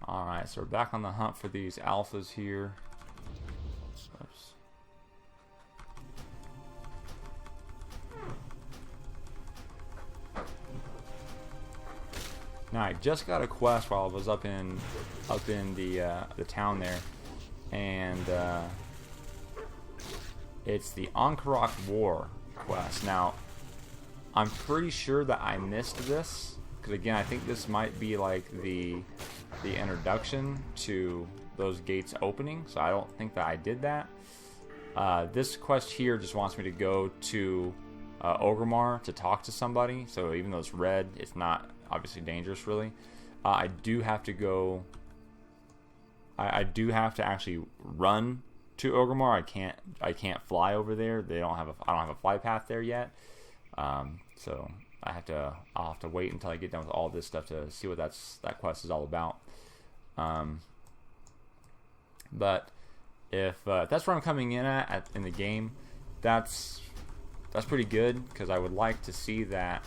Alright, so we're back on the hunt for these alphas here. Oops. Now I just got a quest while I was up in the town there, and it's the Ankarak War quest. Now I'm pretty sure that I missed this, because again I think this might be like the introduction to those gates opening, so I don't think that I did that. This quest here just wants me to go to Orgrimmar to talk to somebody, so even though it's red, it's not obviously dangerous really. I do have to go, I do have to actually run to Orgrimmar. I can't fly over there. I don't have a fly path there yet. So I'll have to wait until I get done with all this stuff to see what that quest is all about. But if that's where I'm coming in at in the game, that's pretty good, because I would like to see that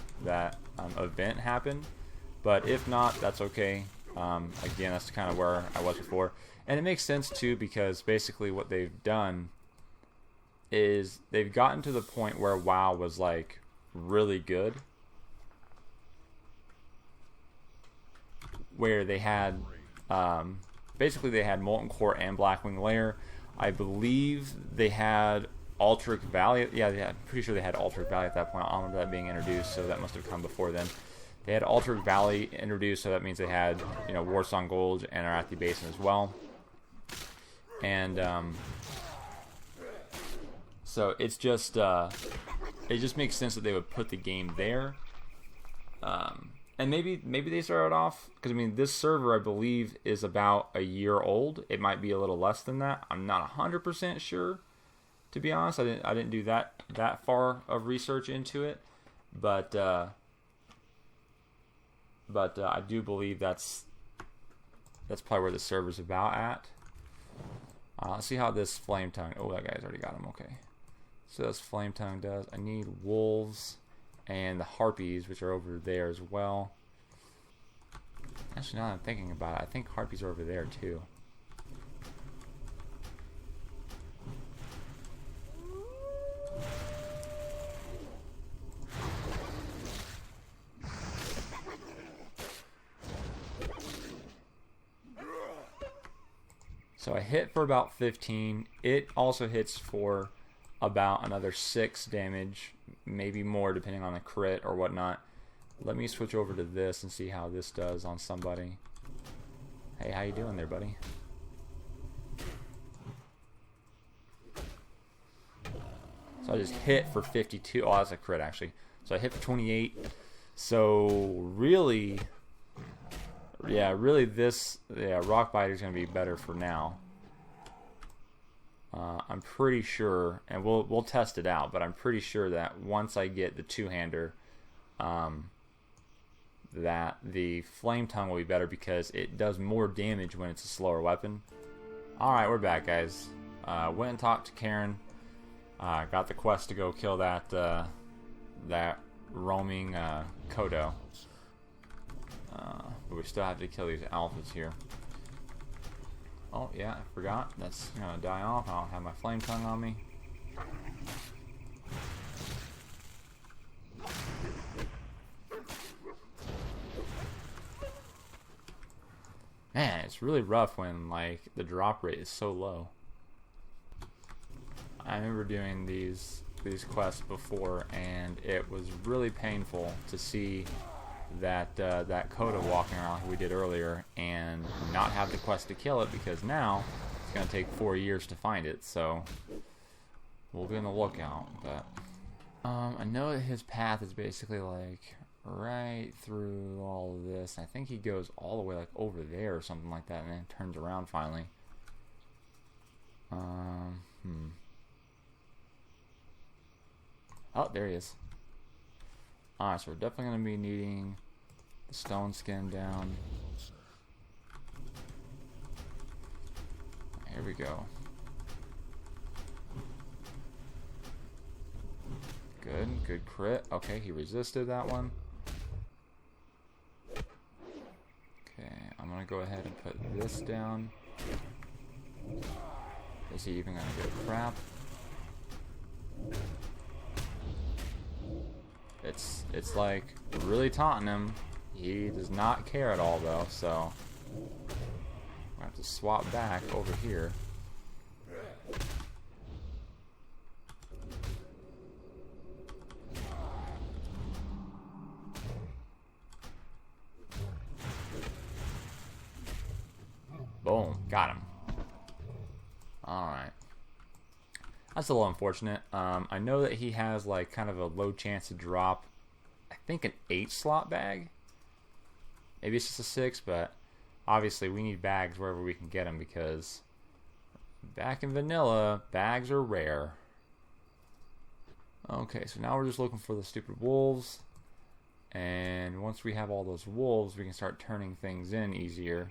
event happen. But if not, that's okay. Again, that's kind of where I was before, and it makes sense too, because basically what they've done is they've gotten to the point where WoW was like really good, where they had basically they had Molten Core and Blackwing Lair. I believe they had Alterac Valley. Yeah, I'm pretty sure they had Alterac Valley at that point. I don't remember that being introduced, so that must have come before then. They had Alterac Valley introduced, so that means they had, you know, Warsong Gulch and Arathi Basin as well. And so it's just it just makes sense that they would put the game there. And maybe they started off, because I mean this server I believe is about a year old. It might be a little less than that. I'm not 100% sure, to be honest. I didn't do that far of research into it, but I do believe that's probably where the server's about at. Let's see how this Flame Tongue. Oh, that guy's already got him. Okay, so this Flame Tongue does. I need wolves and the harpies, which are over there as well. Actually, now that I'm thinking about it, I think harpies are over there too. So I hit for about 15. It also hits for about another 6 damage, maybe more depending on the crit or whatnot. Let me switch over to this and see how this does on somebody. Hey, how you doing there, buddy? So I just hit for 52. Oh, that's a crit actually. So I hit for 28. So really, this Rock Biter is going to be better for now. I'm pretty sure, and we'll test it out, but I'm pretty sure that once I get the two-hander, that the Flame Tongue will be better, because it does more damage when it's a slower weapon. Alright, we're back, guys. Went and talked to Karen. Got the quest to go kill that roaming Kodo. But we still have to kill these alphas here. Oh yeah, I forgot. That's gonna die off. I don't have my Flame Tongue on me. Man, it's really rough when like the drop rate is so low. I remember doing these quests before, and it was really painful to see that Kodo walking around who we did earlier and not have the quest to kill it, because now it's going to take 4 years to find it. So we'll be on the lookout. But I know that his path is basically like right through all of this. I think he goes all the way like over there or something like that, and then turns around finally. Oh, there he is. Alright, so we're definitely going to be needing the stone skin down. Here we go. Good crit. Okay, he resisted that one. Okay, I'm gonna go ahead and put this down. Is he even gonna get crap? It's like really taunting him. He does not care at all though, so I have to swap back over here. Boom, got him. Alright. That's a little unfortunate. I know that he has like kind of a low chance to drop, I think, an 8 slot bag. Maybe it's just a 6, but obviously we need bags wherever we can get them because back in vanilla, bags are rare. Okay, so now we're just looking for the stupid wolves. And once we have all those wolves, we can start turning things in easier.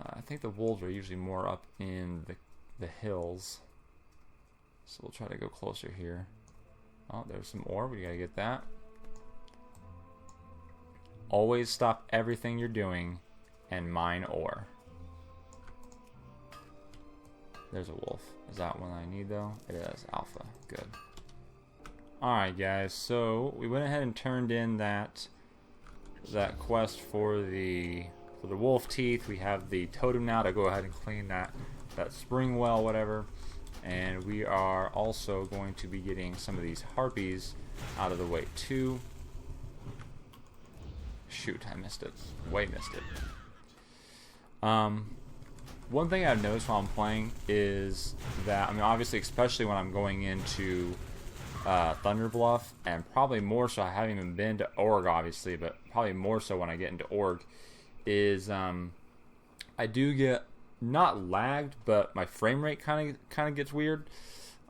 I think the wolves are usually more up in the hills. So we'll try to go closer here. Oh, there's some ore. We gotta get that. Always stop everything you're doing and mine ore. There's a wolf. Is that one I need though? It is. Alpha. Good. Alright guys, so we went ahead and turned in that quest for the wolf teeth. We have the totem now to go ahead and clean that spring well, whatever. And we are also going to be getting some of these harpies out of the way too. Shoot, I missed it. Way missed it. One thing I've noticed while I'm playing is that, I mean, obviously, especially when I'm going into Thunder Bluff, and probably more so, I haven't even been to Org, obviously, but probably more so when I get into Org, is I do get not lagged, but my frame rate kind of gets weird.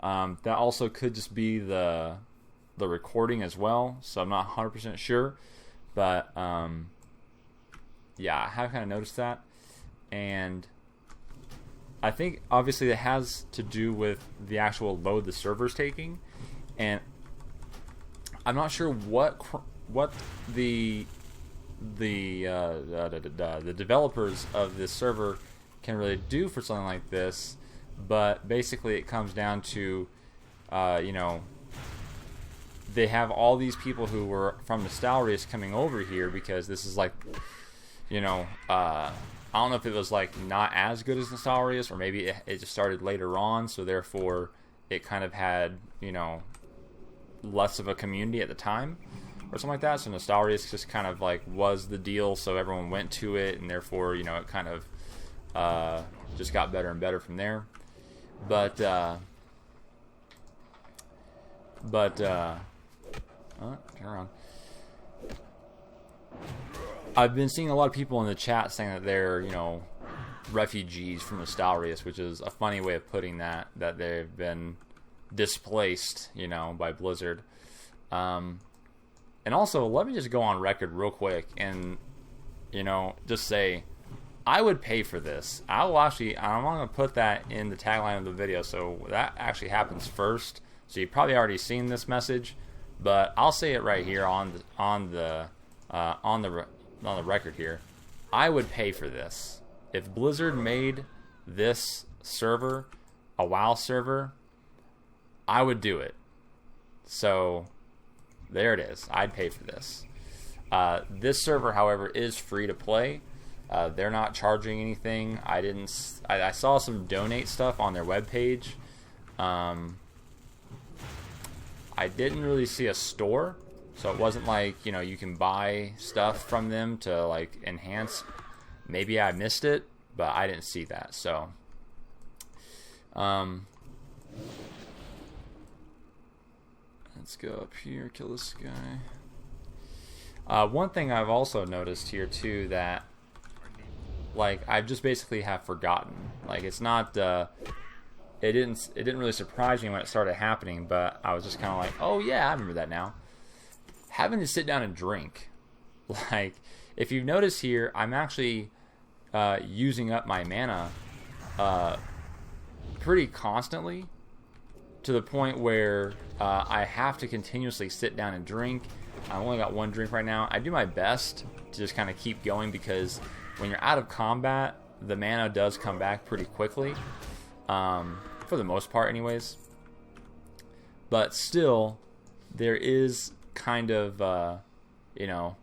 That also could just be the recording as well, so I'm not 100% sure. But yeah, I have kind of noticed that, and I think obviously it has to do with the actual load the server's taking, and I'm not sure what the developers of this server can really do for something like this, but basically it comes down to you know, they have all these people who were from Nostalrius coming over here because this is like, you know, I don't know if it was like not as good as Nostalrius, or maybe it just started later on, so therefore it kind of had, you know, less of a community at the time or something like that. So Nostalrius just kind of like was the deal, so everyone went to it, and therefore, you know, it kind of just got better and better from there. But turn around. I've been seeing a lot of people in the chat saying that they're, you know, refugees from Nostalrius, which is a funny way of putting that they've been displaced, you know, by Blizzard. And also, let me just go on record real quick and, you know, just say, I would pay for this. I'm going to put that in the tagline of the video, so that actually happens first. So you've probably already seen this message, but I'll say it right here on the record here. I would pay for this. If Blizzard made this server a WoW server, I would do it. So there it is. I'd pay for this. This server, however, is free to play. They're not charging anything. I saw some donate stuff on their webpage. I didn't really see a store, so it wasn't like, you know, you can buy stuff from them to like enhance. Maybe I missed it, but I didn't see that. So let's go up here, kill this guy. One thing I've also noticed here too, that like I've just basically have forgotten. Like it's not it didn't really surprise me when it started happening, but I was just kind of like, oh yeah, I remember that now. Having to sit down and drink. Like, if you've noticed here, I'm actually using up my mana pretty constantly, to the point where I have to continuously sit down and drink. I only got one drink right now. I do my best to just kind of keep going, because when you're out of combat, the mana does come back pretty quickly, for the most part anyways. But still, there is kind of, you know,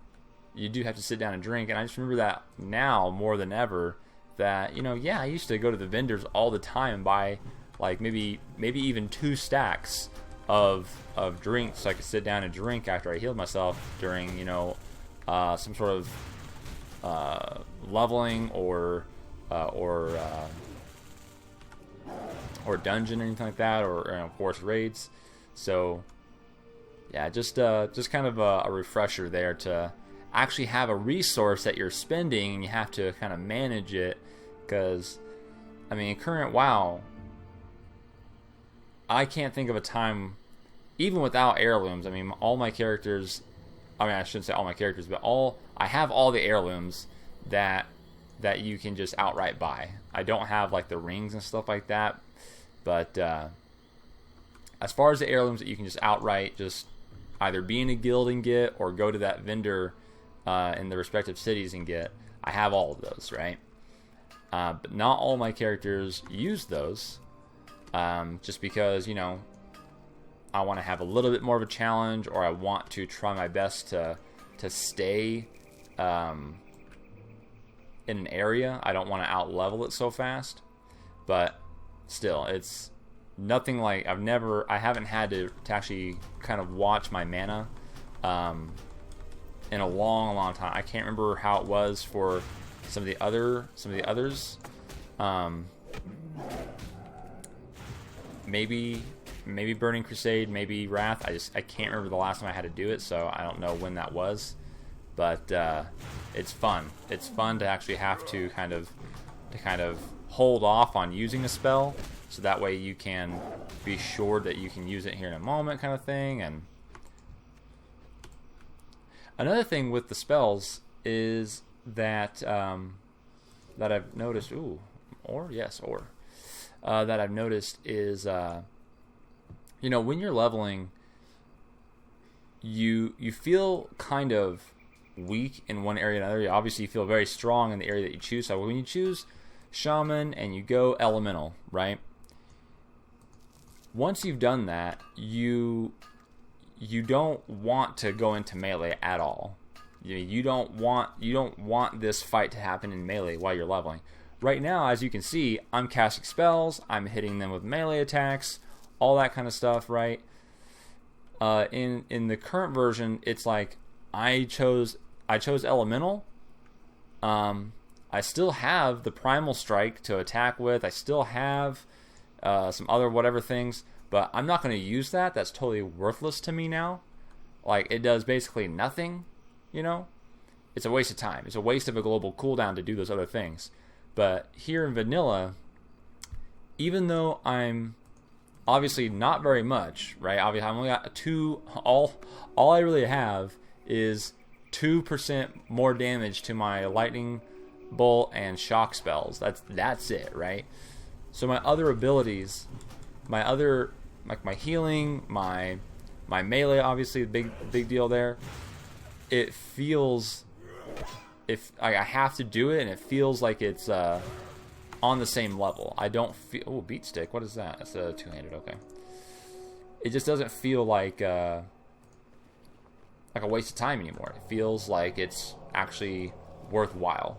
you do have to sit down and drink. And I just remember that now more than ever, that, you know, yeah, I used to go to the vendors all the time and buy like maybe even 2 stacks of drinks so I could sit down and drink after I healed myself during, you know, some sort of leveling or dungeon or anything like that, or of course raids. So yeah, just kind of a refresher there to actually have a resource that you're spending and you have to kind of manage it, because I mean, in current WoW, I can't think of a time, even without heirlooms. I mean, all my characters, I mean, I shouldn't say all my characters, but I have all the heirlooms that you can just outright buy. I don't have like the rings and stuff like that, but as far as the heirlooms that you can just outright just either be in a guild and get, or go to that vendor in the respective cities and get, I have all of those, right? But not all my characters use those, just because, you know, I want to have a little bit more of a challenge, or I want to try my best to stay in an area. I don't want to out level it so fast, but still, it's nothing like I haven't had to actually kind of watch my mana in a long time. I can't remember how it was for some of the others. Maybe Burning Crusade, maybe Wrath. I can't remember the last time I had to do it, so I don't know when that was. But it's fun. It's fun to actually have to kind of hold off on using a spell, so that way you can be sure that you can use it here in a moment, kind of thing. And another thing with the spells is that that I've noticed. That I've noticed is, you know, when you're leveling, you feel kind of weak in one area or another. Obviously, you feel very strong in the area that you choose. So when you choose Shaman and you go Elemental, right? Once you've done that, you don't want to go into melee at all. You don't want this fight to happen in melee while you're leveling. Right now, as you can see, I'm casting spells, I'm hitting them with melee attacks, all that kind of stuff, right? In the current version, it's like I chose Elemental. I still have the Primal Strike to attack with. I still have some other whatever things, but I'm not going to use that. That's totally worthless to me now. Like, it does basically nothing, you know? It's a waste of time. It's a waste of a global cooldown to do those other things. But here in vanilla, even though I'm obviously not very much, right? Obviously, I've only got 2. All I really have is 2% more damage to my lightning bolt and shock spells. That's it, right? So my other abilities, like my healing, my melee, obviously the big deal there. It feels, if I have to do it, and it feels like it's on the same level. I don't feel. Oh, beat stick. What is that? That's a 2-handed. Okay. It just doesn't feel like a waste of time anymore. It feels like it's actually worthwhile,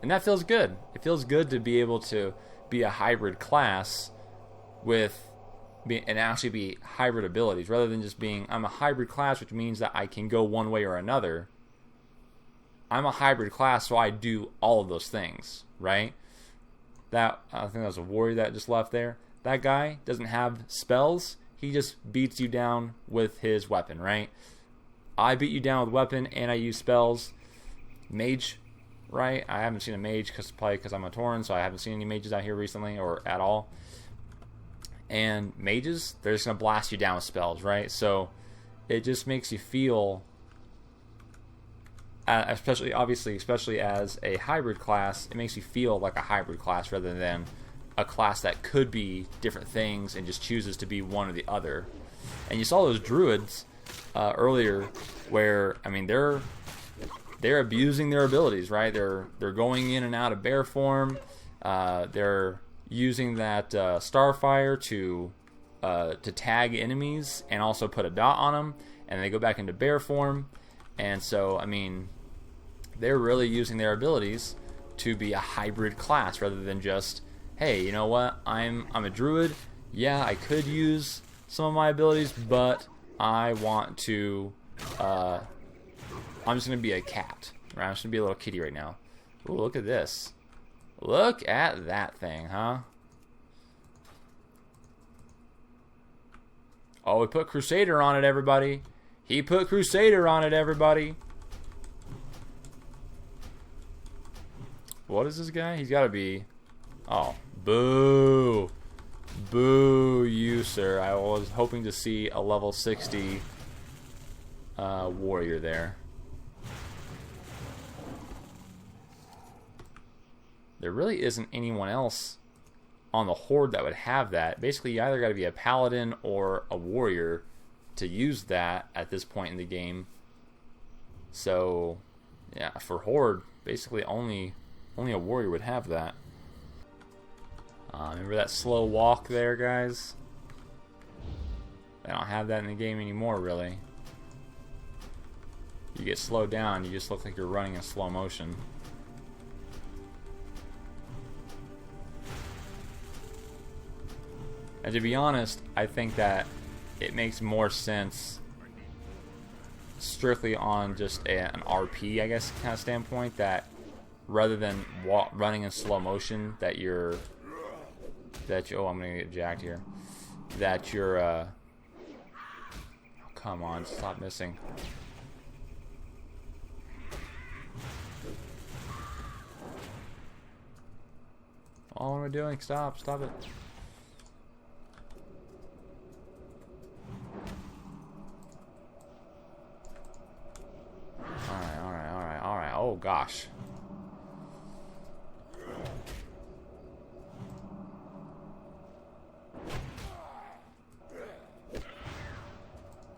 and that feels good. It feels good to be able to be a hybrid class and actually be hybrid abilities, rather than just being, I'm a hybrid class, which means that I can go one way or another. I'm a hybrid class, so I do all of those things, right? That, I think that was a warrior that just left there. That guy doesn't have spells. He just beats you down with his weapon, right? I beat you down with weapon and I use spells. Mage, right? I haven't seen a mage, probably because I'm a Tauren, so I haven't seen any mages out here recently or at all. And mages, they're just going to blast you down with spells, right? So it just makes you feel, especially as a hybrid class, it makes you feel like a hybrid class rather than a class that could be different things and just chooses to be one or the other. And you saw those druids earlier, where I mean they're abusing their abilities, right? They're going in and out of bear form. They're using that Starfire to tag enemies and also put a dot on them, and they go back into bear form. And so, I mean, they're really using their abilities to be a hybrid class rather than just, hey, you know what? I'm a druid. Yeah, I could use some of my abilities, but I want to. I'm just gonna be a cat. Right? I'm just gonna be a little kitty right now. Ooh, look at this. Look at that thing, huh? Oh, we put Crusader on it, everybody. He put Crusader on it, everybody. What is this guy? He's got to be... Oh, boo. Boo you, sir. I was hoping to see a level 60 warrior there. There really isn't anyone else on the horde that would have that. Basically, you either got to be a paladin or a warrior to use that at this point in the game. So, yeah, for horde, basically only a warrior would have that. Remember that slow walk there, guys? They don't have that in the game anymore, really. You get slowed down, you just look like you're running in slow motion. And to be honest, I think that it makes more sense strictly on just an RP, I guess, kind of standpoint, that rather than running in slow motion, oh, I'm gonna get jacked here. That you're, oh, come on, stop missing. Oh, what am I doing? Stop it. Alright. Oh, gosh.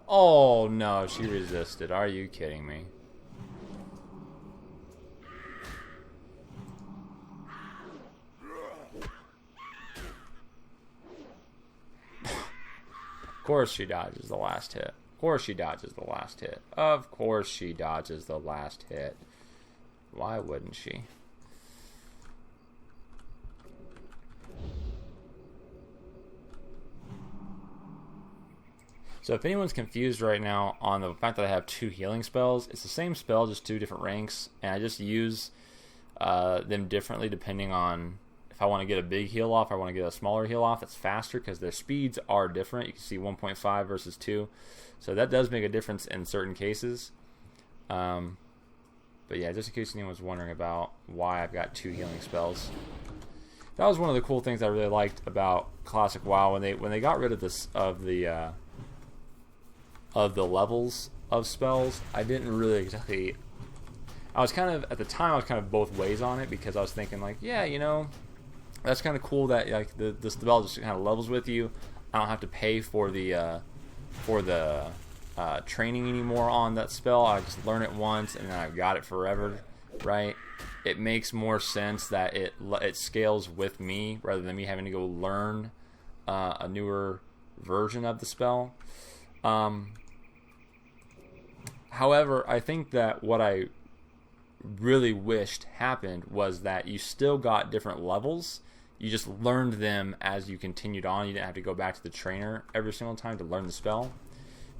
Oh, no, she resisted. Are you kidding me? Of course she dodges the last hit. Of course she dodges the last hit. Of course she dodges the last hit. Why wouldn't she? So if anyone's confused right now on the fact that I have 2 healing spells, it's the same spell, just 2 different ranks, and I just use them differently depending on if I want to get a big heal off, I want to get a smaller heal off. It's faster because their speeds are different. You can see 1.5 versus 2. So that does make a difference in certain cases. But yeah, just in case anyone was wondering about why I've got 2 healing spells. That was one of the cool things I really liked about Classic WoW when they got rid of this of the levels of spells. I didn't really exactly. I was kind of at the time I was kind of both ways on it, because I was thinking like, yeah, you know, that's kind of cool that like the spell just kind of levels with you. I don't have to pay for the training anymore on that spell. I just learn it once and then I've got it forever, right? It makes more sense that it scales with me rather than me having to go learn a newer version of the spell. However, I think that what I really wished happened was that you still got different levels. You just learned them as you continued on. You didn't have to go back to the trainer every single time to learn the spell,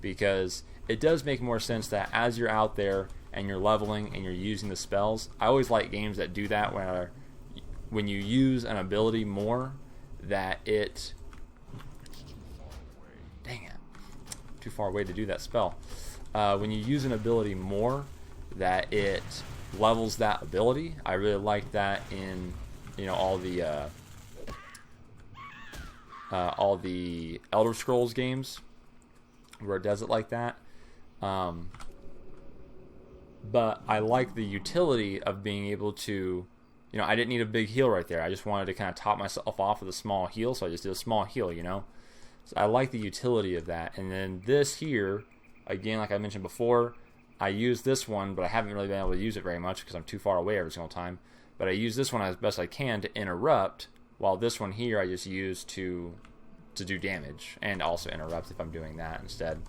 because it does make more sense that as you're out there and you're leveling and you're using the spells. I always like games that do that, where when you use an ability more, that it... Dang it. Too far away to do that spell. When you use an ability more, that it levels that ability. I really like that in, you know, all the Elder Scrolls games where it does it like that. But I like the utility of being able to, you know, I didn't need a big heal right there. I just wanted to kind of top myself off with a small heal, so I just did a small heal, you know. So I like the utility of that. And then this here again, like I mentioned before, I use this one, but I haven't really been able to use it very much because I'm too far away every single time. But I use this one as best I can to interrupt, while this one here I just use to do damage, and also interrupt if I'm doing that instead.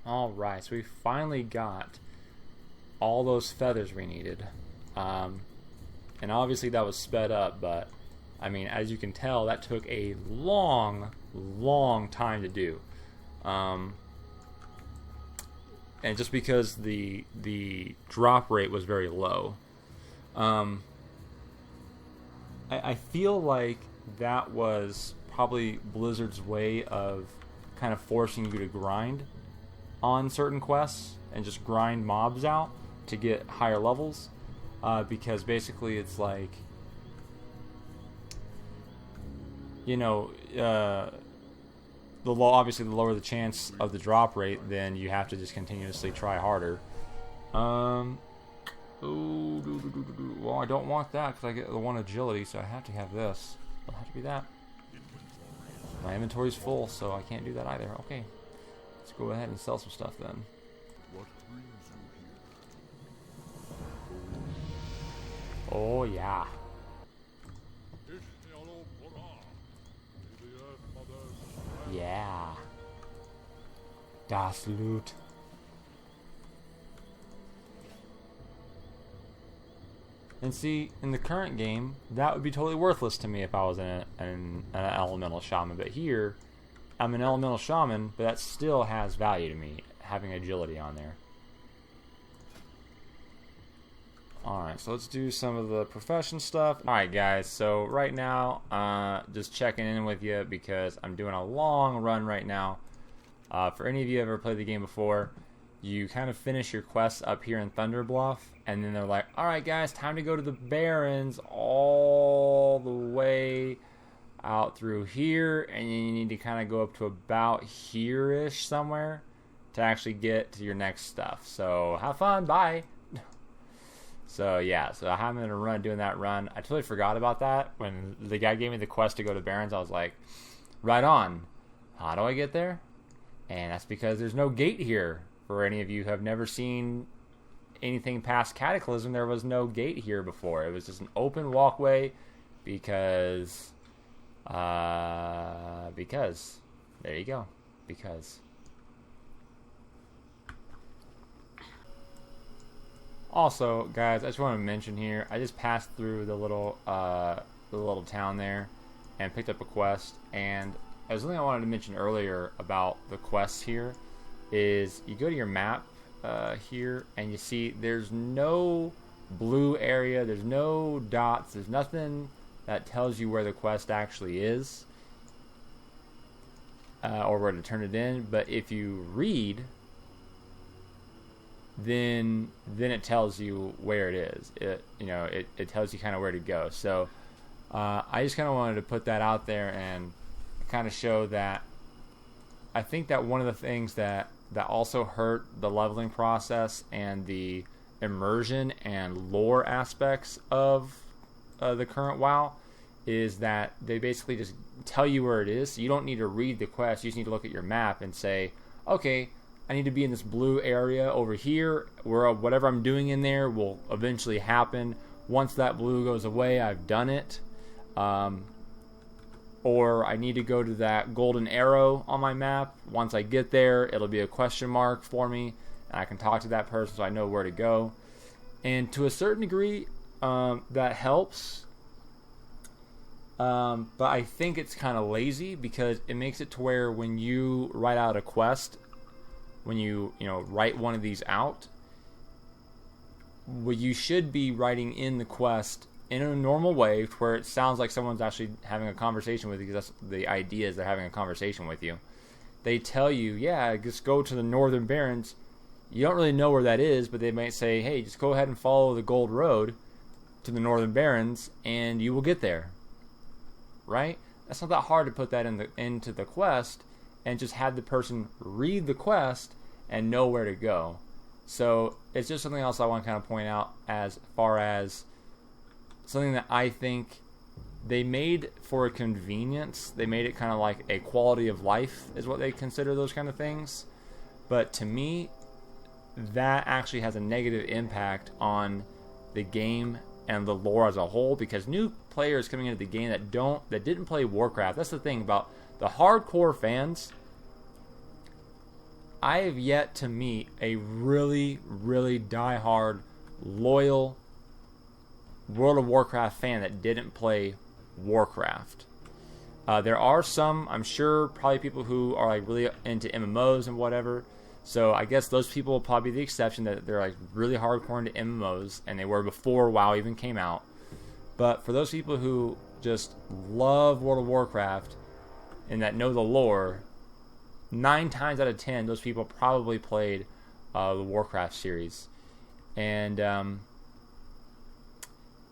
Alright, so we finally got all those feathers we needed. And obviously that was sped up, but I mean, as you can tell, that took a long time to do. And just because the drop rate was very low. I feel like that was probably Blizzard's way of kind of forcing you to grind on certain quests and just grind mobs out to get higher levels, because basically it's like, you know, obviously the lower the chance of the drop rate, then you have to just continuously try harder. Well, I don't want that because I get the one agility, so I have to have this. It'll have to be that. My inventory's full, so I can't do that either. Okay. Let's go ahead and sell some stuff then. Oh yeah. Yeah. Das Loot. And see, in the current game, that would be totally worthless to me if I was an elemental shaman. But here, I'm an elemental shaman, but that still has value to me, having agility on there. Alright, so let's do some of the profession stuff. Alright guys, so right now, just checking in with you because I'm doing a long run right now. For any of you who ever played the game before, you kind of finish your quests up here in Thunderbluff, and then they're like, alright guys, time to go to the Barrens all the way out through here, and then you need to kind of go up to about here-ish somewhere to actually get to your next stuff. So have fun, bye! So yeah, so I'm in a run doing that run. I totally forgot about that. When the guy gave me the quest to go to Barrens, I was like, right on. How do I get there? And that's because there's no gate here. For any of you who have never seen anything past Cataclysm, there was no gate here before. It was just an open walkway because there you go. Because. Also, guys, I just want to mention here, I just passed through the little town there and picked up a quest, and there's something I wanted to mention earlier about the quests here is you go to your map here and you see there's no blue area, there's no dots, there's nothing that tells you where the quest actually is or where to turn it in. But if you read, then it tells you where it is. It tells you kind of where to go. So I just kind of wanted to put that out there and kind of show that I think that one of the things that also hurt the leveling process and the immersion and lore aspects of the current WoW is that they basically just tell you where it is. So you don't need to read the quest. You just need to look at your map and say, okay, I need to be in this blue area over here, where whatever I'm doing in there will eventually happen. Once that blue goes away, I've done it. Or I need to go to that golden arrow on my map. Once I get there, it'll be a question mark for me, and I can talk to that person so I know where to go. And to a certain degree, that helps. But I think it's kind of lazy, because it makes it to where when you write out a quest, when you write one of these out, what you should be writing in the quest in a normal way, where it sounds like someone's actually having a conversation with you, because that's the idea, is they're having a conversation with you. They tell you, yeah, just go to the Northern Barrens. You don't really know where that is, but they might say, hey, just go ahead and follow the Gold Road to the Northern Barrens, and you will get there. Right? That's not that hard to put that into the quest, and just have the person read the quest and know where to go. So it's just something else I want to kind of point out, as far as something that I think they made for a convenience. They made it kind of like a quality of life is what they consider those kind of things. But to me, that actually has a negative impact on the game and the lore as a whole, because new players coming into the game that didn't play Warcraft, that's the thing about the hardcore fans. I have yet to meet a really, really die-hard, loyal World of Warcraft fan that didn't play Warcraft. There are some, I'm sure, probably people who are like really into MMOs and whatever. So I guess those people will probably be the exception, that they're like really hardcore into MMOs, and they were before WoW even came out. But for those people who just love World of Warcraft and that know the lore, 9 times out of 10, those people probably played the Warcraft series. And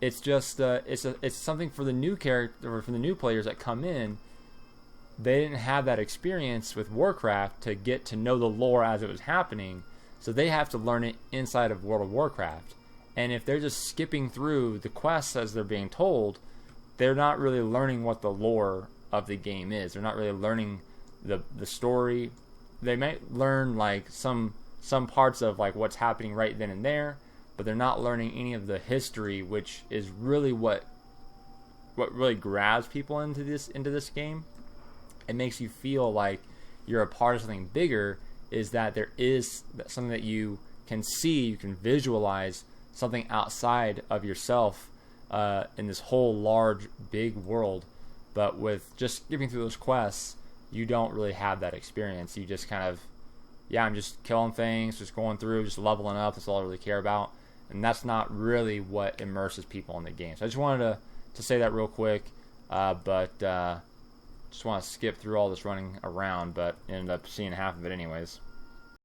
it's just it's something for the new character, or for the new players that come in. They didn't have that experience with Warcraft to get to know the lore as it was happening, so they have to learn it inside of World of Warcraft. And if they're just skipping through the quests as they're being told, they're not really learning what the lore of the game is. They're not really learning the story. They might learn like some parts of like what's happening right then and there, but they're not learning any of the history, which is really what really grabs people into this game. It makes you feel like you're a part of something bigger, is that there is something that you can see, you can visualize something outside of yourself in this whole large, big world. But with just skipping through those quests, you don't really have that experience. You just kind of, I'm just killing things, just going through, just leveling up. That's all I really care about. And that's not really what immerses people in the game. So I just wanted to say that real quick. But just want to skip through all this running around, but ended up seeing half of it anyways.